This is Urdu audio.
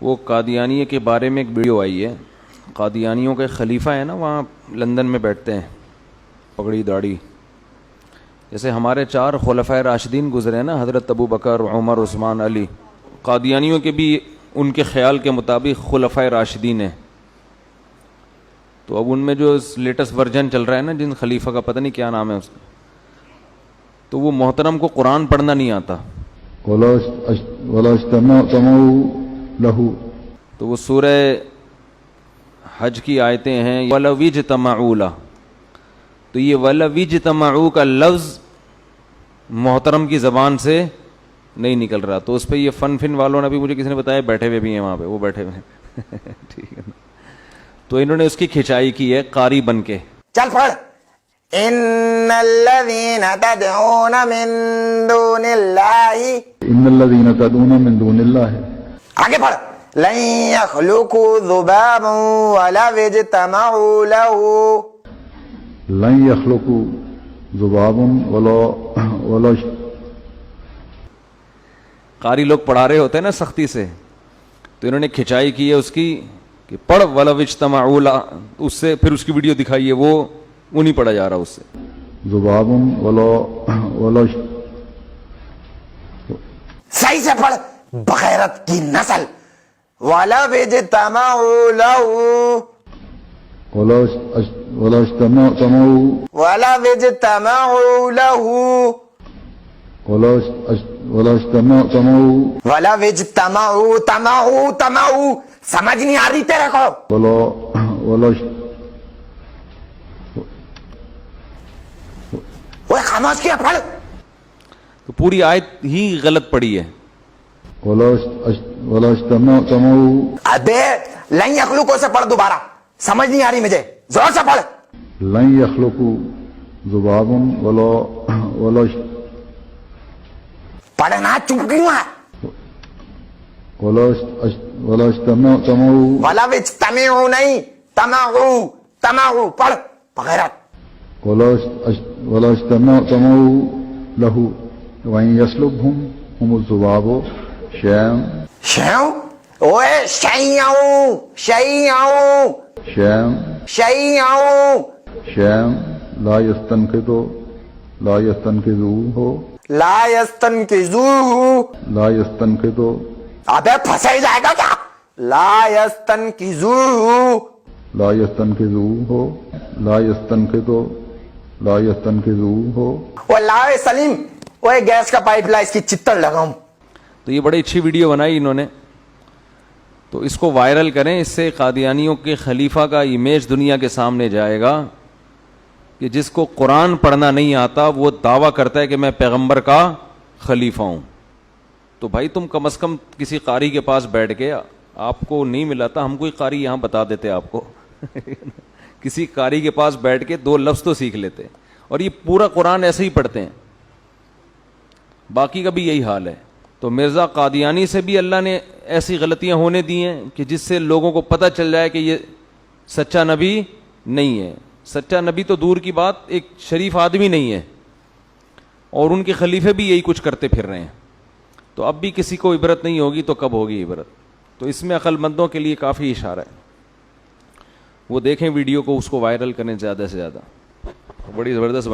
وہ قادیانیہ کے بارے میں ایک ویڈیو آئی ہے. قادیانیوں کے خلیفہ ہیں نا, وہاں لندن میں بیٹھتے ہیں پگڑی داڑھی. جیسے ہمارے 4 خلفائے راشدین گزرے ہیں نا, حضرت ابو بکر, عمر, عثمان, علی. قادیانیوں کے بھی ان کے خیال کے مطابق خلفائے راشدین ہیں. تو اب ان میں جو لیٹسٹ ورژن چل رہا ہے نا, جن خلیفہ کا پتہ نہیں کیا نام ہے اس کا, تو وہ محترم کو قرآن پڑھنا نہیں آتا. تو وہ سورہ حج کی آیتیں ہیں, وَلَوْ اجْتَمَعُوا لَهُ. تو یہ وَلَوْ اجْتَمَعُوا کا لفظ محترم کی زبان سے نہیں نکل رہا. تو اس پہ یہ فن والوں نے بھی, مجھے کسی نے بتایا, بیٹھے ہوئے بھی ہیں وہاں پہ, وہ بیٹھے ہوئے ہیں ٹھیک ہے نا. تو انہوں نے اس کی کھچائی کی ہے قاری بن کے. چل پڑھ, ان الذین تدعون من دون اللہ, ان الذین تدعون من دون اللہ, آگے پڑھ, لن یخلقوا ذبابا ولو اجتمعوا له, لن یخلقوا ذبابا ولو قاری لوگ پڑھا رہے ہوتے ہیں نا سختی سے, تو انہوں نے کھچائی کی ہے اس کی کہ پڑھ وَلَوْ اجْتَمَعُوا لَهُ, اس سے پھر اس کی ویڈیو دکھائی ہے, وہ نہیں پڑھا جا رہا اس سے. ذباب ولو صحیح سے پڑھ, بغیرت کی نسل. وَلَوْ اجْتَمَعُوا لَهُ, ولو اجتمعوا وَلَوْ اجْتَمَعُوا لَهُ, ولو اجتمعوا وَلَوْ اجْتَمَعُوا تَمَعُوا, سمجھ نہیں آ رہی تیرے کو؟ ولو وہ خاموش کیا, پڑھ. تو پوری آیت ہی غلط پڑھی ہے. ولو اجتمعوا, ابے لن یخلقوا سے پڑھ دوبارہ, سمجھ نہیں آ رہی مجھے, زور سے پڑھ. لن یخلقوا ذبابا ولو پڑھنا چپ کیوں ہے؟ ولو اجتمعوا, ولو اجتمعوا نہیں, تمعوا پڑھ, بغیرت. ولو اجتمعوا له وإن يسلبهم الذباب شيئا شیوں, اوے شیوں لا يستنقذوه ابے پھنسے جائے گا کیا؟ لا يستنقذوه. وہ لا سلیم, وہ گیس کا پائپ لا, اس کی چتر لگاؤں. تو یہ بڑی اچھی ویڈیو بنائی انہوں نے, تو اس کو وائرل کریں. اس سے قادیانیوں کے خلیفہ کا امیج دنیا کے سامنے جائے گا کہ جس کو قرآن پڑھنا نہیں آتا وہ دعویٰ کرتا ہے کہ میں پیغمبر کا خلیفہ ہوں. تو بھائی تم کم از کم کسی قاری کے پاس بیٹھ کے, آپ کو نہیں ملا تھا, ہم کوئی قاری یہاں بتا دیتے آپ کو کسی قاری کے پاس بیٹھ کے 2 لفظ تو سیکھ لیتے. اور یہ پورا قرآن ایسے ہی پڑھتے ہیں, باقی کا بھی یہی حال ہے. تو مرزا قادیانی سے بھی اللہ نے ایسی غلطیاں ہونے دی ہیں کہ جس سے لوگوں کو پتہ چل جائے کہ یہ سچا نبی نہیں ہے. سچا نبی تو دور کی بات, ایک شریف آدمی نہیں ہے, اور ان کے خلیفے بھی یہی کچھ کرتے پھر رہے ہیں. تو اب بھی کسی کو عبرت نہیں ہوگی تو کب ہوگی عبرت؟ تو اس میں عقل مندوں کے لیے کافی اشارہ ہے. وہ دیکھیں ویڈیو کو, اس کو وائرل کریں زیادہ سے زیادہ, بڑی زبردست